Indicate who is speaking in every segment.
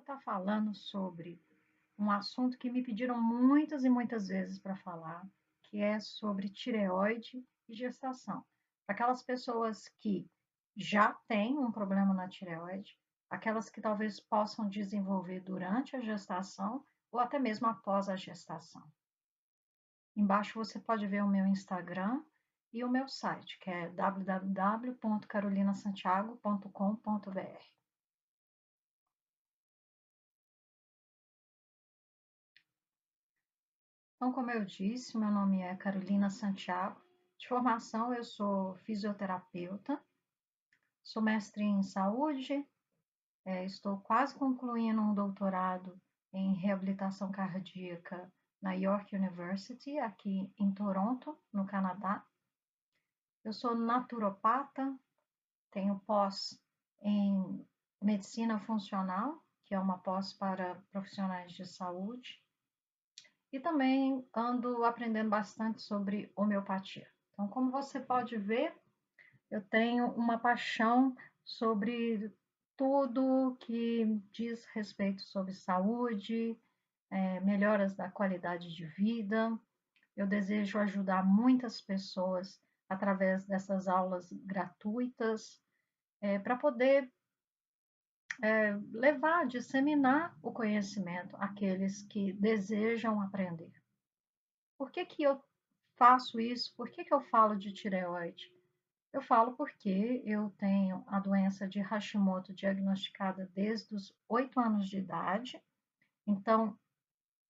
Speaker 1: estar falando sobre um assunto que me pediram muitas e muitas vezes para falar, que é sobre tireoide e gestação. Para aquelas pessoas que já têm um problema na tireoide, aquelas que talvez possam desenvolver durante a gestação ou até mesmo após a gestação. Embaixo você pode ver o meu Instagram e o meu site, que é www.carolinasantiago.com.br. Então, como eu disse, meu nome é Carolina Santiago. De formação, eu sou fisioterapeuta, sou mestre em saúde, estou quase concluindo um doutorado em reabilitação cardíaca na York University, aqui em Toronto, no Canadá. Eu sou naturopata, tenho pós em medicina funcional, que é uma pós para profissionais de saúde. E também ando aprendendo bastante sobre homeopatia. Então, como você pode ver, eu tenho uma paixão sobre tudo que diz respeito sobre saúde, melhoras da qualidade de vida. Eu desejo ajudar muitas pessoas através dessas aulas gratuitas, para poder levar, disseminar o conhecimento àqueles que desejam aprender. Por que que eu faço isso? Por que que eu falo de tireoide? Eu falo porque eu tenho a doença de Hashimoto diagnosticada desde os 8 anos de idade. Então,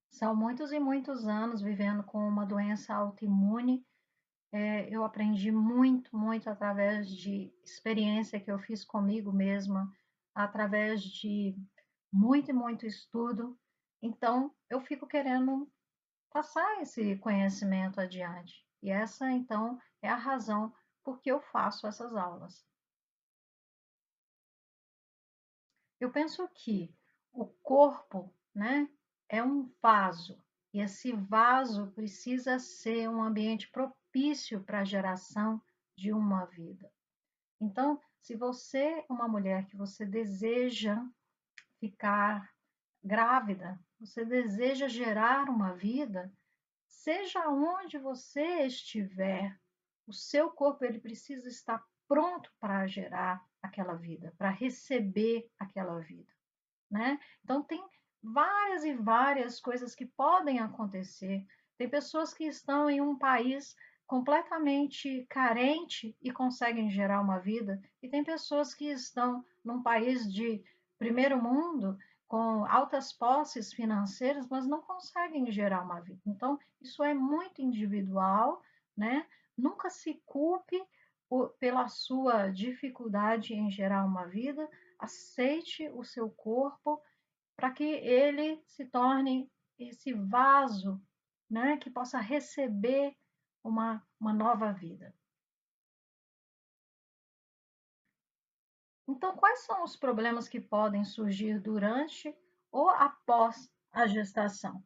Speaker 1: são muitos e muitos anos vivendo com uma doença autoimune. Eu aprendi muito, muito através de experiência que eu fiz comigo mesma, através de muito e muito estudo. Então, eu fico querendo passar esse conhecimento adiante. E essa, então, é a razão por que eu faço essas aulas. Eu penso que o corpo, né, é um vaso, e esse vaso precisa ser um ambiente propício para a geração de uma vida. Então, se você é uma mulher que você deseja ficar grávida, você deseja gerar uma vida, seja onde você estiver, o seu corpo ele precisa estar pronto para gerar aquela vida, para receber aquela vida, né? Então tem várias e várias coisas que podem acontecer. Tem pessoas que estão em um país completamente carente e conseguem gerar uma vida, e tem pessoas que estão num país de primeiro mundo com altas posses financeiras, mas não conseguem gerar uma vida. Então, isso é muito individual, né? Nunca se culpe pela sua dificuldade em gerar uma vida, aceite o seu corpo para que ele se torne esse vaso, né, que possa receber uma nova vida. Então, quais são os problemas que podem surgir durante ou após a gestação?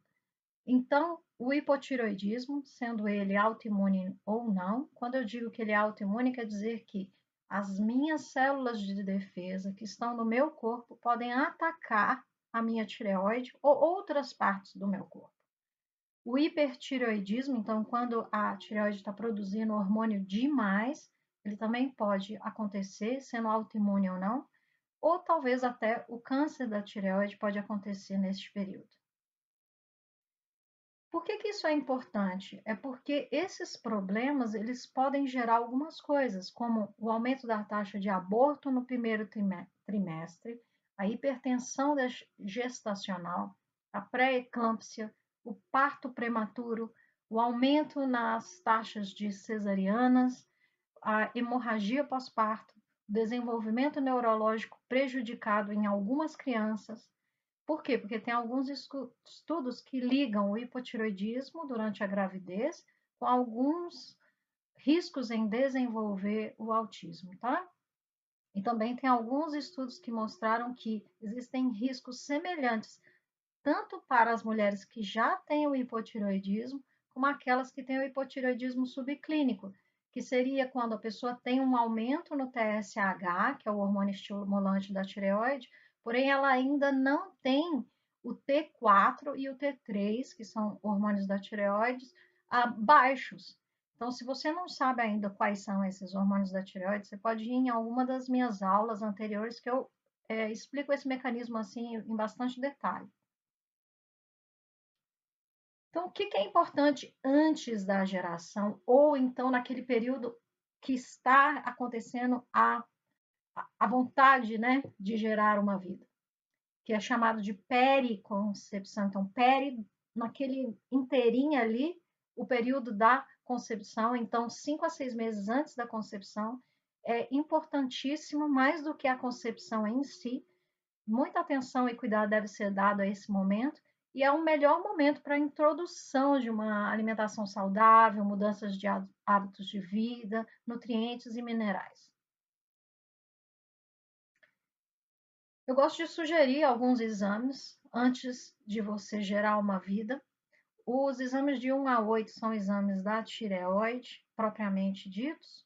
Speaker 1: Então, o hipotireoidismo, sendo ele autoimune ou não, quando eu digo que ele é autoimune, quer dizer que as minhas células de defesa que estão no meu corpo podem atacar a minha tireoide ou outras partes do meu corpo. O hipertireoidismo, então, quando a tireoide está produzindo hormônio demais, ele também pode acontecer, sendo autoimune ou não, ou talvez até o câncer da tireoide pode acontecer neste período. Por que que isso é importante? É porque esses problemas, eles podem gerar algumas coisas, como o aumento da taxa de aborto no primeiro trimestre, a hipertensão gestacional, a pré-eclâmpsia, o parto prematuro, o aumento nas taxas de cesarianas, a hemorragia pós-parto, desenvolvimento neurológico prejudicado em algumas crianças. Por quê? Porque tem alguns estudos que ligam o hipotireoidismo durante a gravidez com alguns riscos em desenvolver o autismo, tá? E também tem alguns estudos que mostraram que existem riscos semelhantes tanto para as mulheres que já têm o hipotireoidismo, como aquelas que têm o hipotireoidismo subclínico, que seria quando a pessoa tem um aumento no TSH, que é o hormônio estimulante da tireoide, porém ela ainda não tem o T4 e o T3, que são hormônios da tireoide, baixos. Então, se você não sabe ainda quais são esses hormônios da tireoide, você pode ir em alguma das minhas aulas anteriores que eu explico esse mecanismo assim em bastante detalhe. Então, o que é importante antes da geração ou então naquele período que está acontecendo a vontade, né, de gerar uma vida, que é chamado de periconcepção. Então, naquele inteirinho ali, o período da concepção, então 5 a 6 meses antes da concepção, é importantíssimo, mais do que a concepção em si. Muita atenção e cuidado deve ser dado a esse momento, e é o melhor momento para a introdução de uma alimentação saudável, mudanças de hábitos de vida, nutrientes e minerais. Eu gosto de sugerir alguns exames antes de você gerar uma vida. Os exames de 1 a 8 são exames da tireoide, propriamente ditos.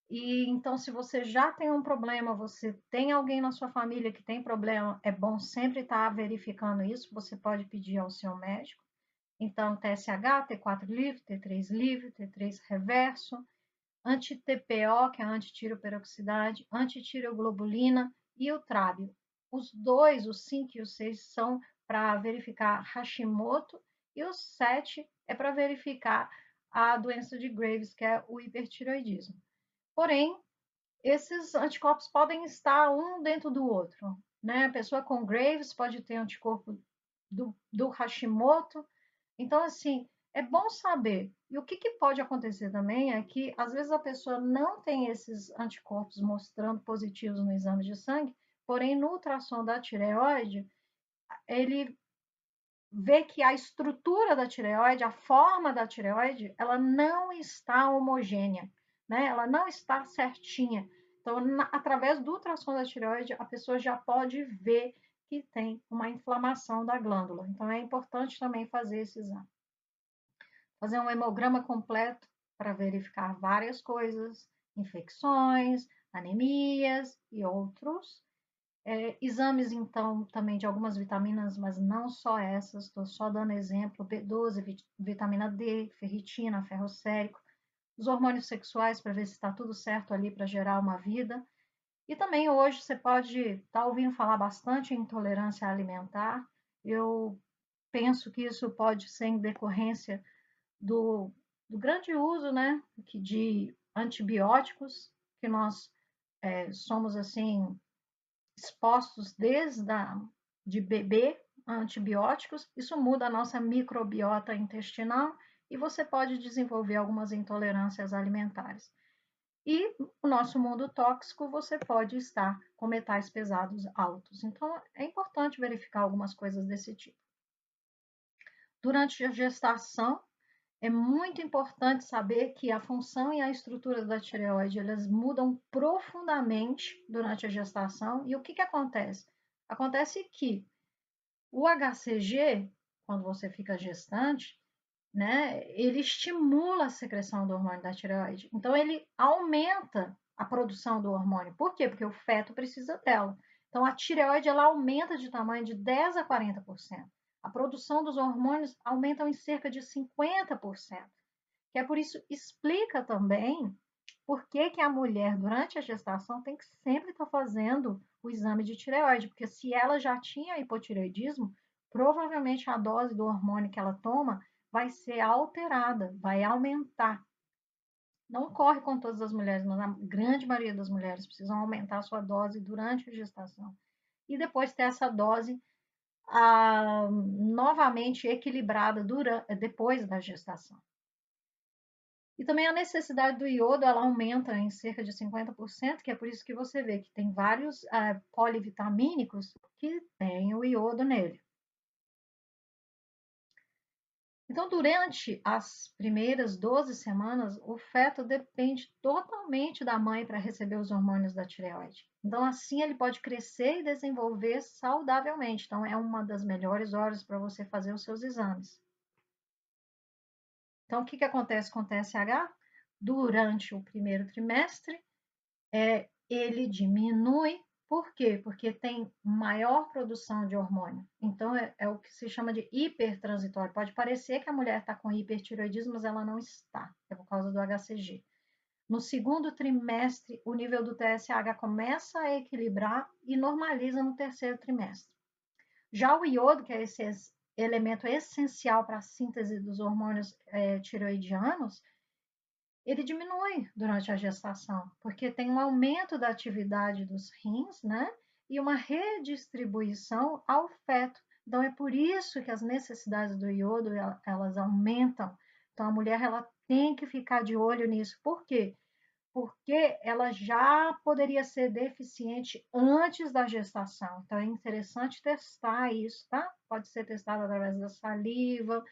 Speaker 1: E então, se você já tem um problema, você tem alguém na sua família que tem problema, é bom sempre estar verificando isso. Você pode pedir ao seu médico. Então, TSH, T4 livre, T3 livre, T3 reverso, anti-TPO, que é a antitiroperoxidase, antitireoglobulina e o trábio. Os dois, o 5 e o 6, são para verificar Hashimoto, e o 7 é para verificar a doença de Graves, que é o hipertiroidismo. Porém, esses anticorpos podem estar um dentro do outro, né? A pessoa com Graves pode ter anticorpo do Hashimoto. Então, assim, é bom saber. E o que pode acontecer também é que, às vezes, a pessoa não tem esses anticorpos mostrando positivos no exame de sangue, porém, no ultrassom da tireoide, ele vê que a estrutura da tireoide, a forma da tireoide, ela não está homogênea, né? Ela não está certinha. Então, através do ultrassom da tireoide, a pessoa já pode ver que tem uma inflamação da glândula. Então, é importante também fazer esse exame. Fazer um hemograma completo para verificar várias coisas, infecções, anemias e outros. Exames, então, também de algumas vitaminas, mas não só essas, estou só dando exemplo: B12, vitamina D, ferritina, ferro sérico, os hormônios sexuais para ver se está tudo certo ali para gerar uma vida. E também hoje você pode estar ouvindo falar bastante em intolerância alimentar. Eu penso que isso pode ser em decorrência do grande uso, né, de antibióticos, que nós somos assim expostos de bebê a antibióticos. Isso muda a nossa microbiota intestinal e você pode desenvolver algumas intolerâncias alimentares. E o nosso mundo tóxico, você pode estar com metais pesados altos. Então, é importante verificar algumas coisas desse tipo. Durante a gestação, é muito importante saber que a função e a estrutura da tireoide, elas mudam profundamente durante a gestação. E o que acontece? Acontece que o HCG, quando você fica gestante, né, ele estimula a secreção do hormônio da tireoide. Então, ele aumenta a produção do hormônio. Por quê? Porque o feto precisa dela. Então, a tireoide, ela aumenta de tamanho de 10 a 40%. A produção dos hormônios aumenta em cerca de 50%. Que é por isso, explica também por que a mulher, durante a gestação, tem que sempre estar fazendo o exame de tireoide, porque se ela já tinha hipotireoidismo, provavelmente a dose do hormônio que ela toma vai ser alterada, vai aumentar. Não ocorre com todas as mulheres, mas a grande maioria das mulheres precisam aumentar a sua dose durante a gestação. E depois ter essa dose novamente equilibrada depois da gestação. E também a necessidade do iodo, ela aumenta em cerca de 50%, que é por isso que você vê que tem vários polivitamínicos que têm o iodo nele. Então, durante as primeiras 12 semanas, o feto depende totalmente da mãe para receber os hormônios da tireoide. Então, assim, ele pode crescer e desenvolver saudavelmente. Então, é uma das melhores horas para você fazer os seus exames. Então, o que acontece com o TSH? Durante o primeiro trimestre, ele diminui Por quê? Porque tem maior produção de hormônio. Então, é o que se chama de hipertransitório. Pode parecer que a mulher está com hipertiroidismo, mas ela não está. É por causa do HCG. No segundo trimestre, o nível do TSH começa a equilibrar e normaliza no terceiro trimestre. Já o iodo, que é esse elemento essencial para a síntese dos hormônios tiroidianos, ele diminui durante a gestação, porque tem um aumento da atividade dos rins, né? E uma redistribuição ao feto. Então, é por isso que as necessidades do iodo, elas aumentam. Então, a mulher, ela tem que ficar de olho nisso. Por quê? Porque ela já poderia ser deficiente antes da gestação. Então, é interessante testar isso, tá? Pode ser testado através da saliva,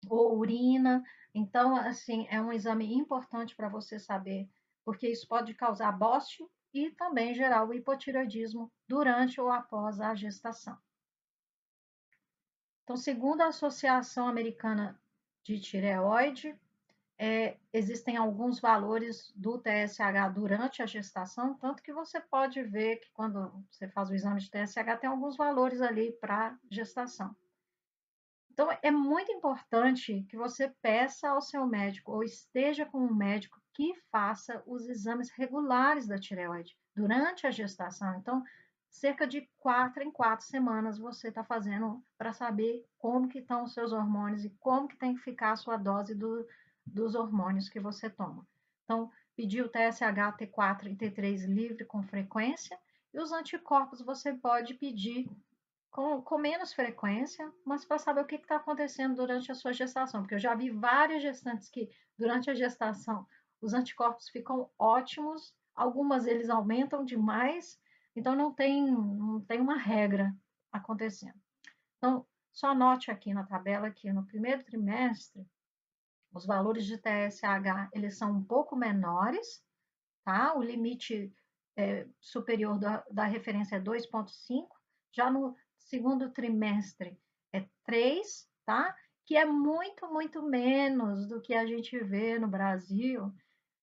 Speaker 1: ou urina. Então, assim, é um exame importante para você saber, porque isso pode causar bóstio e também gerar o hipotireoidismo durante ou após a gestação. Então, segundo a Associação Americana de Tireoide, existem alguns valores do TSH durante a gestação, tanto que você pode ver que quando você faz o exame de TSH, tem alguns valores ali para gestação. Então, é muito importante que você peça ao seu médico ou esteja com um médico que faça os exames regulares da tireoide durante a gestação. Então, cerca de 4 em 4 semanas você está fazendo para saber como que estão os seus hormônios e como que tem que ficar a sua dose dos hormônios que você toma. Então, pedir o TSH, T4 e T3 livre com frequência, e os anticorpos você pode pedir com menos frequência, mas para saber o que está acontecendo durante a sua gestação, porque eu já vi várias gestantes que, durante a gestação, os anticorpos ficam ótimos, algumas eles aumentam demais, então não tem uma regra acontecendo. Então, só note aqui na tabela que no primeiro trimestre, os valores de TSH, eles são um pouco menores, tá? O limite superior da referência é 2,5, já no segundo trimestre é 3, tá? Que é muito, muito menos do que a gente vê no Brasil,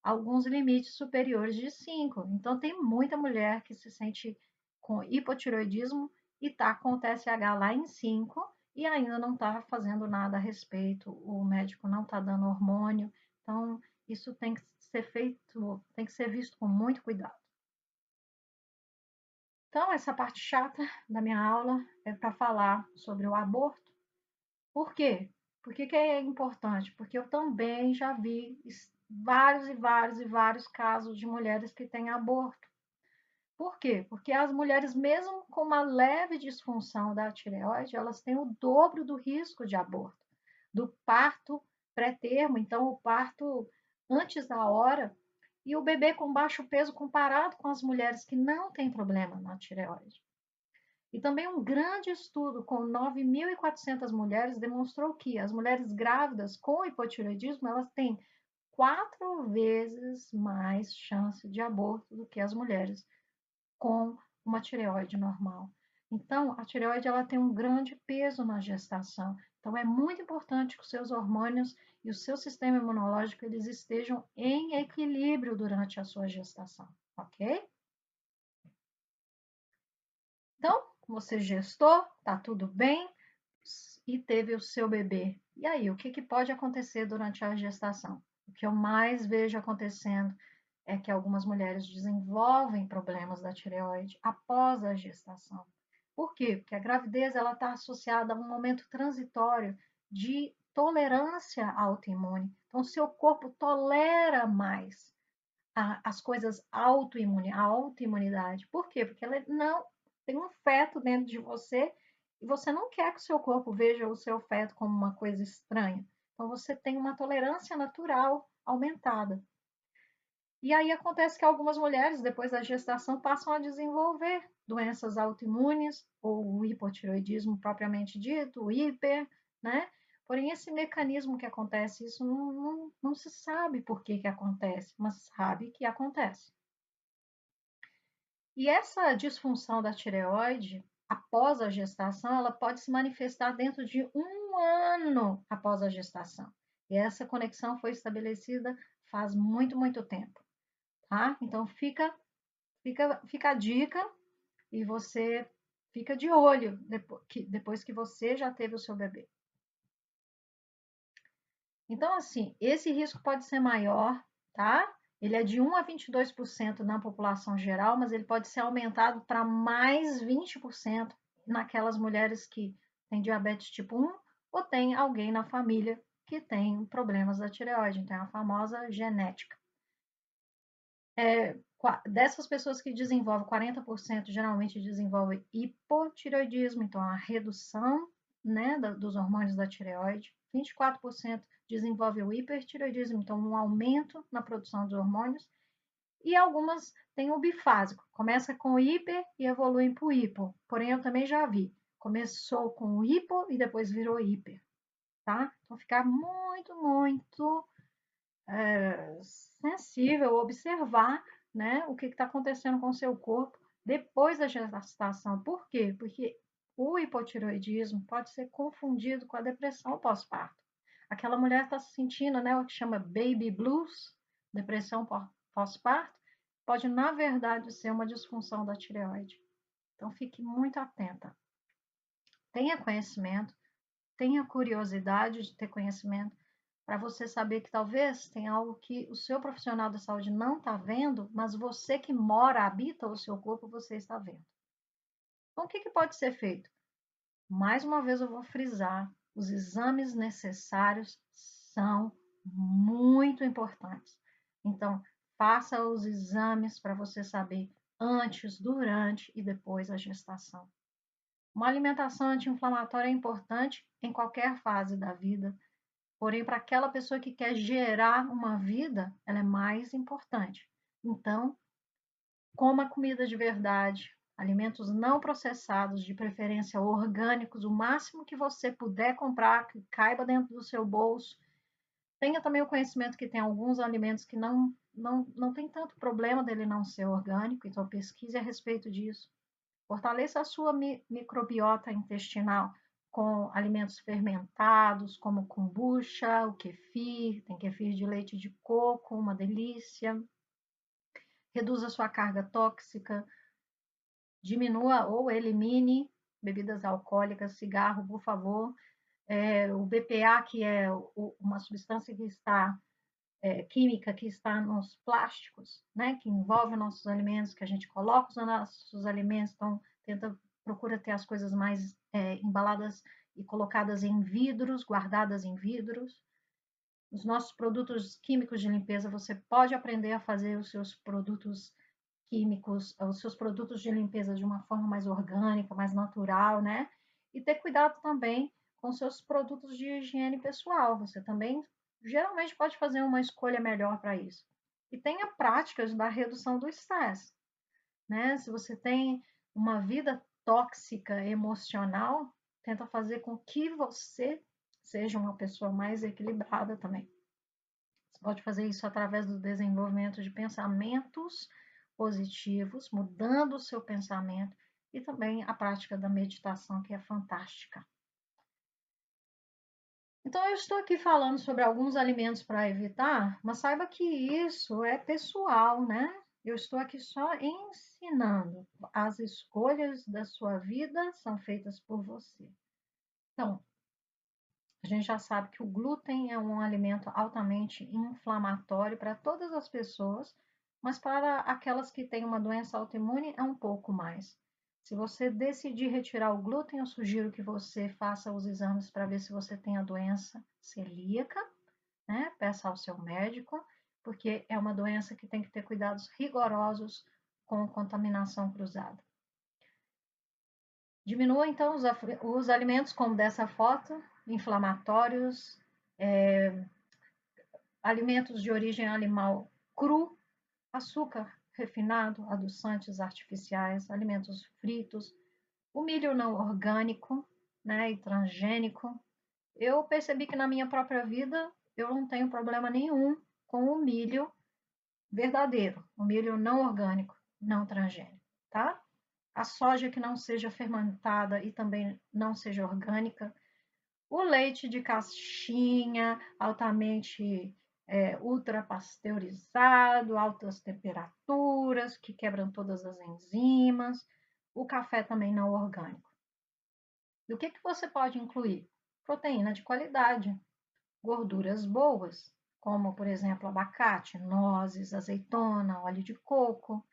Speaker 1: alguns limites superiores de 5. Então, tem muita mulher que se sente com hipotiroidismo e tá com o TSH lá em 5 e ainda não está fazendo nada a respeito, o médico não está dando hormônio. Então, isso tem que ser feito, tem que ser visto com muito cuidado. Então, essa parte chata da minha aula é para falar sobre o aborto. Por quê? Por que é importante? Porque eu também já vi vários e vários e vários casos de mulheres que têm aborto. Por quê? Porque as mulheres, mesmo com uma leve disfunção da tireoide, elas têm o dobro do risco de aborto, do parto pré-termo, então o parto antes da hora, e o bebê com baixo peso comparado com as mulheres que não têm problema na tireoide. E também um grande estudo com 9.400 mulheres demonstrou que as mulheres grávidas com hipotireoidismo, elas têm 4 vezes mais chance de aborto do que as mulheres com uma tireoide normal. Então, a tireoide ela tem um grande peso na gestação. Então, é muito importante que os seus hormônios e o seu sistema imunológico eles estejam em equilíbrio durante a sua gestação, ok? Então, você gestou, tá tudo bem e teve o seu bebê. E aí, o que pode acontecer durante a gestação? O que eu mais vejo acontecendo é que algumas mulheres desenvolvem problemas da tireoide após a gestação. Por quê? Porque a gravidez ela está associada a um momento transitório de tolerância autoimune. Então, o seu corpo tolera mais as coisas a autoimunidade. Por quê? Porque ela não tem um feto dentro de você e você não quer que o seu corpo veja o seu feto como uma coisa estranha. Então, você tem uma tolerância natural aumentada. E aí acontece que algumas mulheres, depois da gestação, passam a desenvolver doenças autoimunes, ou o hipotireoidismo propriamente dito, o hiper, né? Porém, esse mecanismo que acontece, isso não se sabe por que acontece, mas sabe que acontece. E essa disfunção da tireoide, após a gestação, ela pode se manifestar dentro de 1 ano após a gestação. E essa conexão foi estabelecida faz muito, muito tempo. Tá? Então, fica Fica a dica e você fica de olho depois que você já teve o seu bebê. Então, assim, esse risco pode ser maior, tá? Ele é de 1 a 22% na população geral, mas ele pode ser aumentado para mais 20% naquelas mulheres que têm diabetes tipo 1 ou tem alguém na família que tem problemas da tireoide, então é a famosa genética. Dessas pessoas que desenvolvem, 40% geralmente desenvolvem hipotireoidismo, então a redução, né, dos hormônios da tireoide. 24% desenvolve o hipertireoidismo, então um aumento na produção dos hormônios. E algumas têm o bifásico, começa com o hiper e evolui para o hipo. Porém, eu também já vi, começou com o hipo e depois virou hiper, tá? Então, ficar muito sensível, observar, né, o que está acontecendo com o seu corpo depois da gestação. Por quê? Porque o hipotireoidismo pode ser confundido com a depressão pós-parto. Aquela mulher está se sentindo, né, o que chama baby blues, depressão pós-parto, pode, na verdade, ser uma disfunção da tireoide. Então, fique muito atenta. Tenha conhecimento, tenha curiosidade de ter conhecimento, para você saber que talvez tenha algo que o seu profissional da saúde não está vendo, mas você que mora, habita o seu corpo, você está vendo. Então, o que pode ser feito? Mais uma vez eu vou frisar, os exames necessários são muito importantes. Então, faça os exames para você saber antes, durante e depois da gestação. Uma alimentação anti-inflamatória é importante em qualquer fase da vida, porém, para aquela pessoa que quer gerar uma vida, ela é mais importante. Então, coma comida de verdade, alimentos não processados, de preferência orgânicos, o máximo que você puder comprar, que caiba dentro do seu bolso. Tenha também o conhecimento que tem alguns alimentos que não tem tanto problema dele não ser orgânico, então pesquise a respeito disso. Fortaleça a sua microbiota intestinal com alimentos fermentados, como kombucha, o kefir, tem kefir de leite de coco, uma delícia. Reduza a sua carga tóxica, diminua ou elimine bebidas alcoólicas, cigarro, por favor. O BPA, que é uma substância que está química que está nos plásticos, né, que envolve nossos alimentos, que a gente coloca os nossos alimentos, então procura ter as coisas mais embaladas e colocadas em vidros, guardadas em vidros. Os nossos produtos químicos de limpeza, você pode aprender a fazer os seus produtos químicos, os seus produtos de limpeza de uma forma mais orgânica, mais natural, né? E ter cuidado também com seus produtos de higiene pessoal. Você também geralmente pode fazer uma escolha melhor para isso. E tenha práticas da redução do estresse, né? Se você tem uma vida tóxica emocional, tenta fazer com que você seja uma pessoa mais equilibrada também. Você pode fazer isso através do desenvolvimento de pensamentos positivos, mudando o seu pensamento, e também a prática da meditação, que é fantástica. Então, eu estou aqui falando sobre alguns alimentos para evitar, mas saiba que isso é pessoal, né? Eu estou aqui só ensinando. As escolhas da sua vida são feitas por você. Então, a gente já sabe que o glúten é um alimento altamente inflamatório para todas as pessoas, mas para aquelas que têm uma doença autoimune é um pouco mais. Se você decidir retirar o glúten, eu sugiro que você faça os exames para ver se você tem a doença celíaca, né? Peça ao seu médico, porque é uma doença que tem que ter cuidados rigorosos com contaminação cruzada. Diminua, então, os alimentos como dessa foto, inflamatórios, alimentos de origem animal cru, açúcar refinado, adoçantes artificiais, alimentos fritos, o milho não orgânico, né, e transgênico. Eu percebi que na minha própria vida eu não tenho problema nenhum com o milho verdadeiro, o milho não orgânico, não transgênico, tá? A soja que não seja fermentada e também não seja orgânica, o leite de caixinha altamente ultrapasteurizado, altas temperaturas, que quebram todas as enzimas. O café também não orgânico. E o que você pode incluir? Proteína de qualidade, gorduras boas, como, por exemplo, abacate, nozes, azeitona, óleo de coco,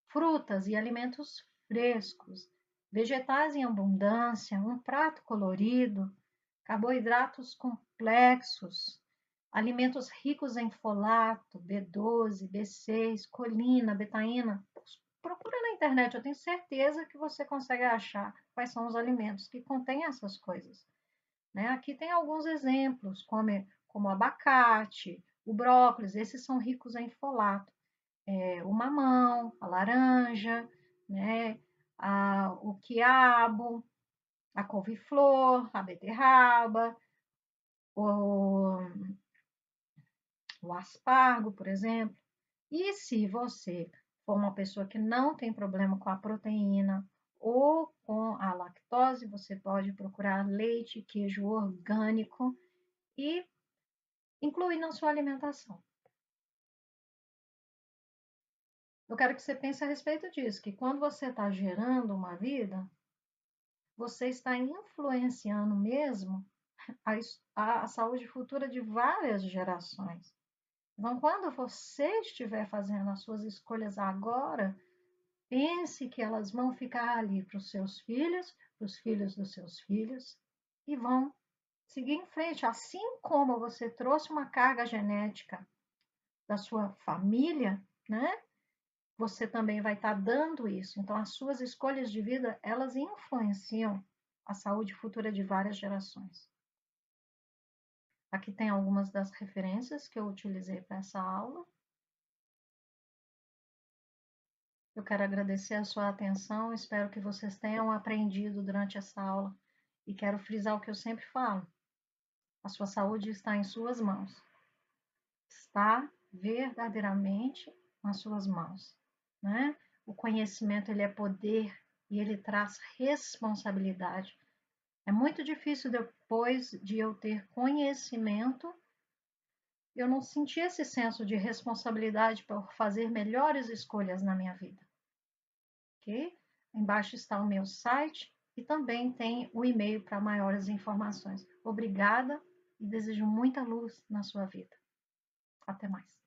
Speaker 1: frutas e alimentos frescos, vegetais em abundância, um prato colorido, carboidratos complexos, alimentos ricos em folato, B12, B6, colina, betaína. Procura na internet, eu tenho certeza que você consegue achar quais são os alimentos que contêm essas coisas. Né? Aqui tem alguns exemplos, como abacate, o brócolis, esses são ricos em folato. O mamão, a laranja, né? O quiabo, a couve-flor, a beterraba, o, o aspargo, por exemplo. E se você for uma pessoa que não tem problema com a proteína ou com a lactose, você pode procurar leite e queijo orgânico e incluir na sua alimentação. Eu quero que você pense a respeito disso, que quando você está gerando uma vida, você está influenciando mesmo a saúde futura de várias gerações. Então, quando você estiver fazendo as suas escolhas agora, pense que elas vão ficar ali para os seus filhos, para os filhos dos seus filhos, e vão seguir em frente. Assim como você trouxe uma carga genética da sua família, né? Você também vai estar dando isso. Então, as suas escolhas de vida, elas influenciam a saúde futura de várias gerações. Aqui tem algumas das referências que eu utilizei para essa aula. Eu quero agradecer a sua atenção, espero que vocês tenham aprendido durante essa aula e quero frisar o que eu sempre falo. A sua saúde está em suas mãos. Está verdadeiramente nas suas mãos, né? O conhecimento, ele é poder e ele traz responsabilidade. É muito difícil depois de eu ter conhecimento, eu não sentir esse senso de responsabilidade por fazer melhores escolhas na minha vida. Ok? Embaixo está o meu site e também tem o e-mail para maiores informações. Obrigada e desejo muita luz na sua vida. Até mais.